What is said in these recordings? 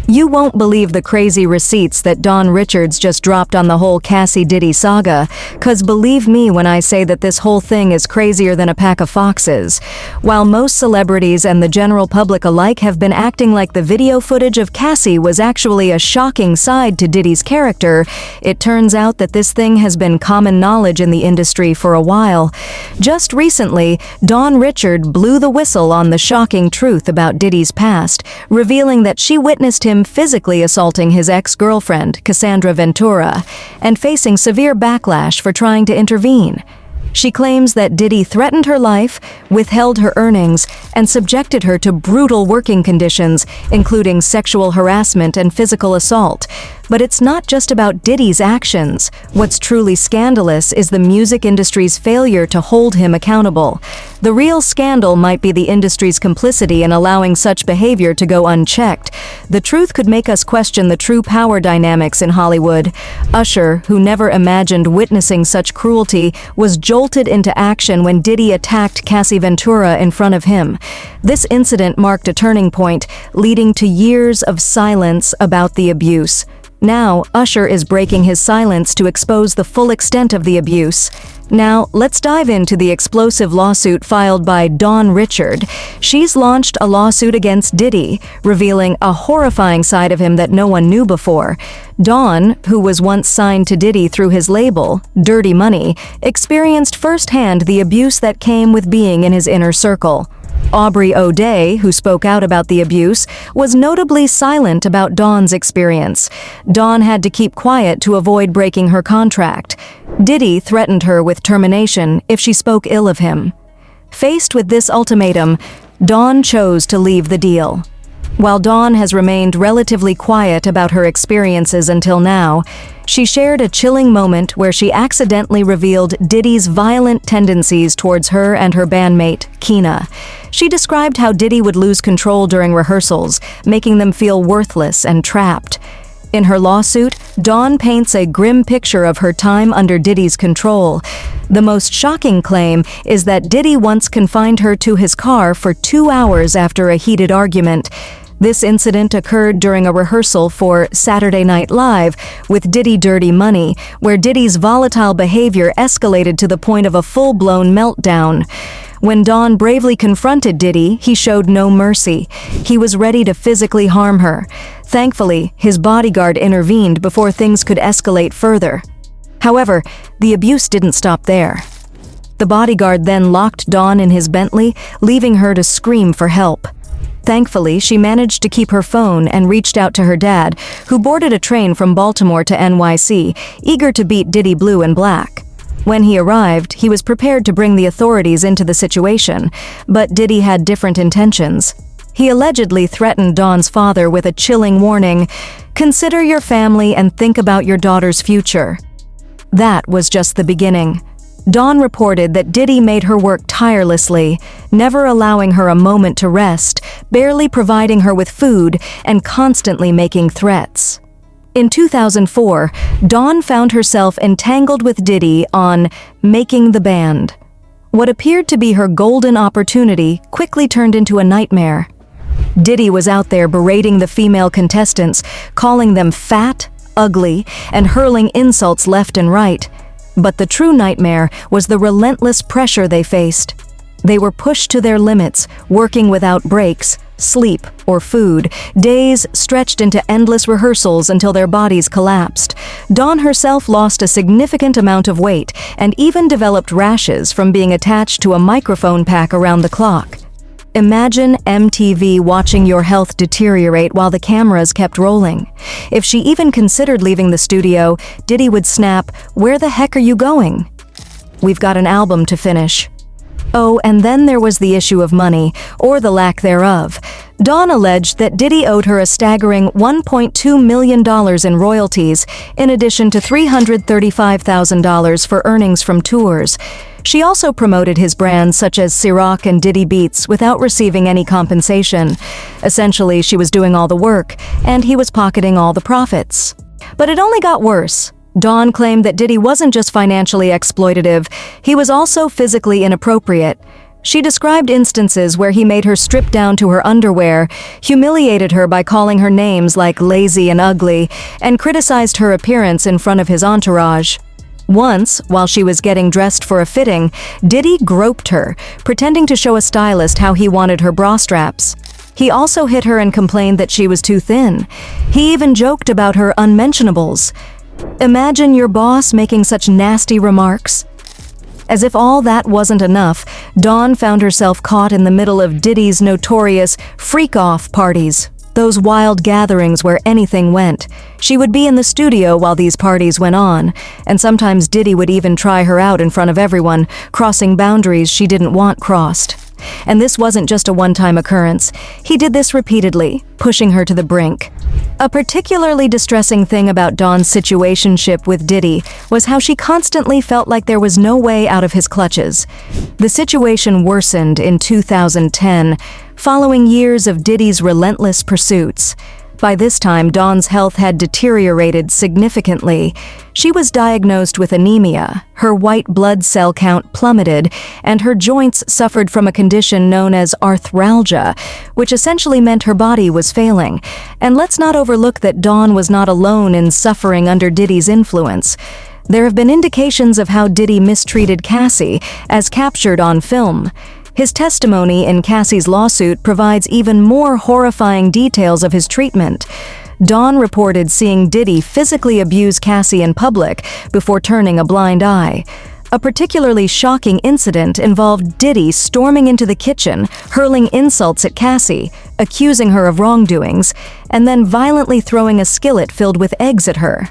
You won't believe the crazy receipts that Dawn Richards just dropped on the whole Cassie-Diddy saga, 'cause believe me when I say that this whole thing is crazier than a pack of foxes. While most celebrities and the general public alike have been acting like the video footage of Cassie was actually a shocking side to Diddy's character, it turns out that this thing has been common knowledge in the industry for a while. Just recently, Dawn Richard blew the whistle on the shocking truth about Diddy's past, revealing that she witnessed him physically assaulting his ex-girlfriend, Cassandra Ventura, and facing severe backlash for trying to intervene. She claims that Diddy threatened her life, withheld her earnings, and subjected her to brutal working conditions, including sexual harassment and physical assault. But it's not just about Diddy's actions. What's truly scandalous is the music industry's failure to hold him accountable. The real scandal might be the industry's complicity in allowing such behavior to go unchecked. The truth could make us question the true power dynamics in Hollywood. Usher, who never imagined witnessing such cruelty, was jolted into action when Diddy attacked Cassie Ventura in front of him. This incident marked a turning point, leading to years of silence about the abuse. Now, Usher is breaking his silence to expose the full extent of the abuse. Now, let's dive into the explosive lawsuit filed by Dawn Richard. She's launched a lawsuit against Diddy, revealing a horrifying side of him that no one knew before. Dawn, who was once signed to Diddy through his label, Dirty Money, experienced firsthand the abuse that came with being in his inner circle. Aubrey O'Day, who spoke out about the abuse, was notably silent about Dawn's experience. Dawn had to keep quiet to avoid breaking her contract. Diddy threatened her with termination if she spoke ill of him. Faced with this ultimatum, Dawn chose to leave the deal. While Dawn has remained relatively quiet about her experiences until now, she shared a chilling moment where she accidentally revealed Diddy's violent tendencies towards her and her bandmate, Keena. She described how Diddy would lose control during rehearsals, making them feel worthless and trapped. In her lawsuit, Dawn paints a grim picture of her time under Diddy's control. The most shocking claim is that Diddy once confined her to his car for 2 hours after a heated argument. This incident occurred during a rehearsal for Saturday Night Live with Diddy Dirty Money, where Diddy's volatile behavior escalated to the point of a full-blown meltdown. When Dawn bravely confronted Diddy, he showed no mercy. He was ready to physically harm her. Thankfully, his bodyguard intervened before things could escalate further. However, the abuse didn't stop there. The bodyguard then locked Dawn in his Bentley, leaving her to scream for help. Thankfully, she managed to keep her phone and reached out to her dad, who boarded a train from Baltimore to NYC, eager to beat Diddy blue and black. When he arrived, he was prepared to bring the authorities into the situation, but Diddy had different intentions. He allegedly threatened Dawn's father with a chilling warning, "Consider your family and think about your daughter's future." That was just the beginning. Dawn reported that Diddy made her work tirelessly, never allowing her a moment to rest, barely providing her with food, and constantly making threats. In 2004, Dawn found herself entangled with Diddy on Making the Band. What appeared to be her golden opportunity quickly turned into a nightmare. Diddy was out there berating the female contestants, calling them fat, ugly, and hurling insults left and right. But the true nightmare was the relentless pressure they faced. They were pushed to their limits, working without breaks, sleep, or food, days stretched into endless rehearsals until their bodies collapsed. Dawn herself lost a significant amount of weight and even developed rashes from being attached to a microphone pack around the clock. Imagine MTV watching your health deteriorate while the cameras kept rolling. If she even considered leaving the studio, Diddy would snap, "Where the heck are you going? We've got an album to finish." Oh, and then there was the issue of money, or the lack thereof. Dawn alleged that Diddy owed her a staggering $1.2 million in royalties, in addition to $335,000 for earnings from tours. She also promoted his brands such as Ciroc and Diddy Beats without receiving any compensation. Essentially, she was doing all the work, and he was pocketing all the profits. But it only got worse. Dawn claimed that Diddy wasn't just financially exploitative, he was also physically inappropriate. She described instances where he made her strip down to her underwear, humiliated her by calling her names like lazy and ugly, and criticized her appearance in front of his entourage. Once, while she was getting dressed for a fitting, Diddy groped her, pretending to show a stylist how he wanted her bra straps. He also hit her and complained that she was too thin. He even joked about her unmentionables. Imagine your boss making such nasty remarks. As if all that wasn't enough, Dawn found herself caught in the middle of Diddy's notorious freak-off parties. Those wild gatherings where anything went. She would be in the studio while these parties went on, and sometimes Diddy would even try her out in front of everyone, crossing boundaries she didn't want crossed. And this wasn't just a one-time occurrence. He did this repeatedly, pushing her to the brink. A particularly distressing thing about Dawn's situationship with Diddy was how she constantly felt like there was no way out of his clutches. The situation worsened in 2010, following years of Diddy's relentless pursuits. By this time, Dawn's health had deteriorated significantly. She was diagnosed with anemia, her white blood cell count plummeted, and her joints suffered from a condition known as arthralgia, which essentially meant her body was failing. And let's not overlook that Dawn was not alone in suffering under Diddy's influence. There have been indications of how Diddy mistreated Cassie, as captured on film. His testimony in Cassie's lawsuit provides even more horrifying details of his treatment. Dawn reported seeing Diddy physically abuse Cassie in public before turning a blind eye. A particularly shocking incident involved Diddy storming into the kitchen, hurling insults at Cassie, accusing her of wrongdoings, and then violently throwing a skillet filled with eggs at her.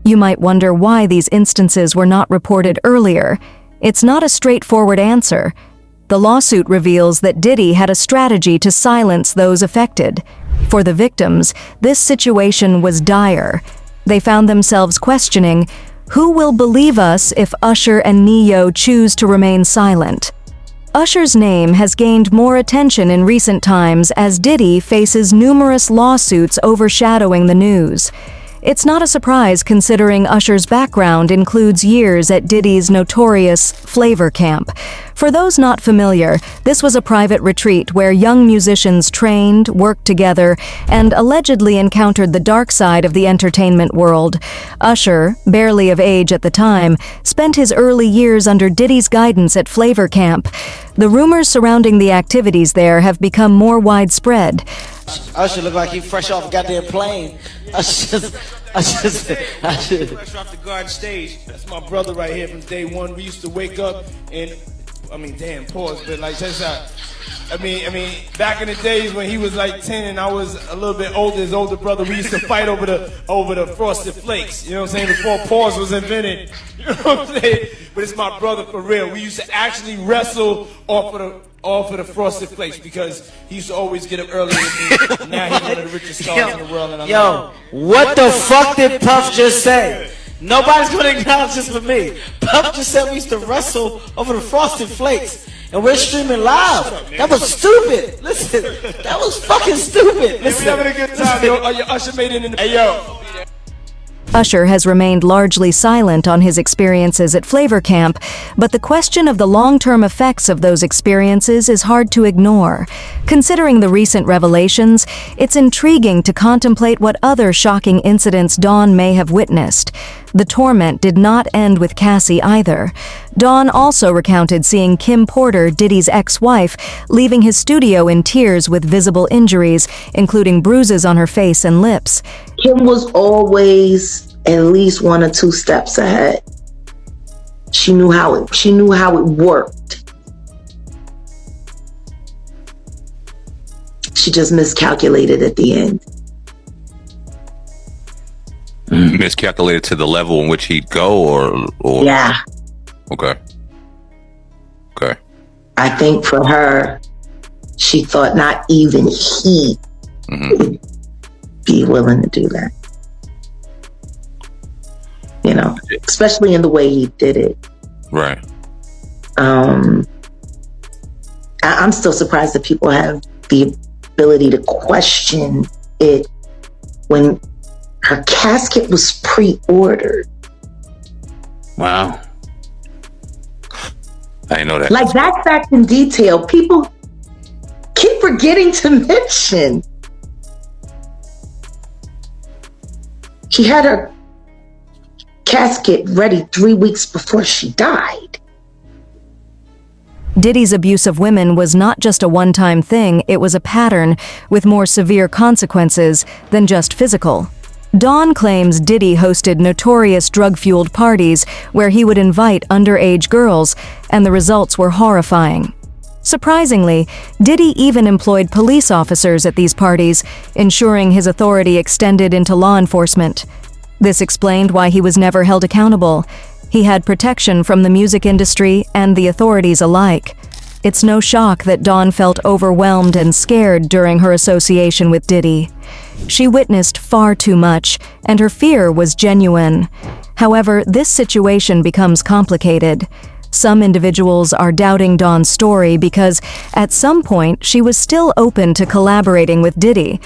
You might wonder why these instances were not reported earlier. It's not a straightforward answer. The lawsuit reveals that Diddy had a strategy to silence those affected. For the victims, this situation was dire. They found themselves questioning, who will believe us if Usher and Ne-Yo choose to remain silent? Usher's name has gained more attention in recent times as Diddy faces numerous lawsuits overshadowing the news. It's not a surprise considering Usher's background includes years at Diddy's notorious Flavor Camp. For those not familiar, this was a private retreat where young musicians trained, worked together, and allegedly encountered the dark side of the entertainment world. Usher, barely of age at the time, spent his early years under Diddy's guidance at Flavor Camp. The rumors surrounding the activities there have become more widespread. Usher look like he fresh off a goddamn plane. Usher fresh off the garden stage. That's my brother right here from day one. We used to wake up and, pause, but like, check this out. Back in the days when he was like 10 and I was a little bit older, his older brother, we used to fight over the Frosted Flakes. You know what I'm saying? Before pause was invented. You know what I'm saying? But it's my brother for real. We used to actually wrestle off of the Frosted Flakes because he used to always get up early with me. Now he's one of the richest stars in the world. And what the fuck did Puff just say? Nobody's gonna acknowledge this for me. Puff just said we used to wrestle over the Frosted Flakes. And we're streaming live. That was stupid. Listen, that was fucking stupid. Listen, we're having a good time, yo. Usher made it in the... Hey, yo. Usher has remained largely silent on his experiences at Flavor Camp, but the question of the long-term effects of those experiences is hard to ignore. Considering the recent revelations, it's intriguing to contemplate what other shocking incidents Dawn may have witnessed. The torment did not end with Cassie either. Dawn also recounted seeing Kim Porter, Diddy's ex-wife, leaving his studio in tears with visible injuries, including bruises on her face and lips. Kim was always at least 1 or 2 steps ahead. She knew how it worked. She just miscalculated at the end. Miscalculated to the level in which he'd go, or yeah. Okay. I think for her, she thought not even he would be willing to do that. You know, especially in the way he did it. Right. I'm still surprised that people have the ability to question it when her casket was pre-ordered. Wow. I know that. Like, that fact in detail, people keep forgetting to mention. She had her casket ready 3 weeks before she died. Diddy's abuse of women was not just a one-time thing, it was a pattern with more severe consequences than just physical. Don claims Diddy hosted notorious drug-fueled parties where he would invite underage girls, and the results were horrifying. Surprisingly, Diddy even employed police officers at these parties, ensuring his authority extended into law enforcement. This explained why he was never held accountable. He had protection from the music industry and the authorities alike. It's no shock that Dawn felt overwhelmed and scared during her association with Diddy. She witnessed far too much, and her fear was genuine. However, this situation becomes complicated. Some individuals are doubting Dawn's story because, at some point, she was still open to collaborating with Diddy.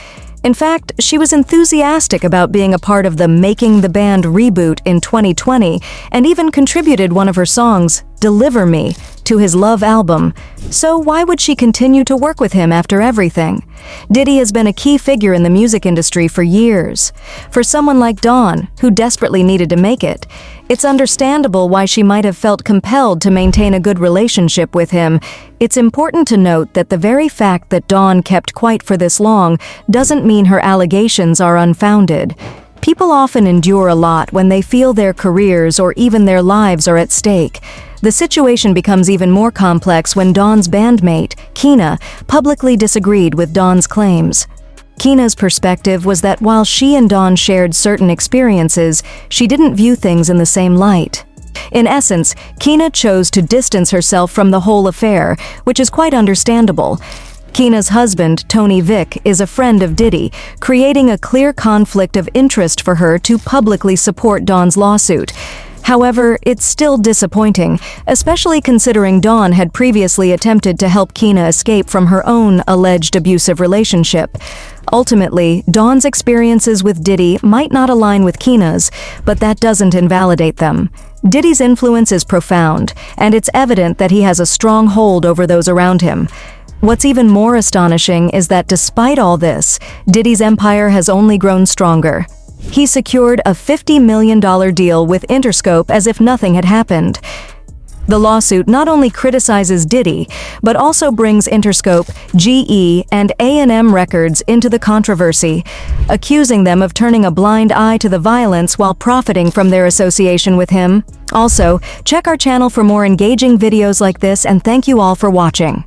In fact, she was enthusiastic about being a part of the Making the Band reboot in 2020 and even contributed one of her songs, Deliver Me, to his Love album. So why would she continue to work with him after everything? Diddy has been a key figure in the music industry for years. For someone like Dawn, who desperately needed to make it, it's understandable why she might have felt compelled to maintain a good relationship with him. It's important to note that the very fact that Dawn kept quiet for this long doesn't mean her allegations are unfounded. People often endure a lot when they feel their careers or even their lives are at stake. The situation becomes even more complex when Dawn's bandmate, Kina, publicly disagreed with Dawn's claims. Kina's perspective was that while she and Dawn shared certain experiences, she didn't view things in the same light. In essence, Kina chose to distance herself from the whole affair, which is quite understandable. Kina's husband, Tony Vick, is a friend of Diddy, creating a clear conflict of interest for her to publicly support Dawn's lawsuit. However, it's still disappointing, especially considering Dawn had previously attempted to help Kina escape from her own alleged abusive relationship. Ultimately, Dawn's experiences with Diddy might not align with Kina's, but that doesn't invalidate them. Diddy's influence is profound, and it's evident that he has a strong hold over those around him. What's even more astonishing is that despite all this, Diddy's empire has only grown stronger. He secured a $50 million deal with Interscope as if nothing had happened. The lawsuit not only criticizes Diddy, but also brings Interscope, GE, and A&M Records into the controversy, accusing them of turning a blind eye to the violence while profiting from their association with him. Also, check our channel for more engaging videos like this, and thank you all for watching.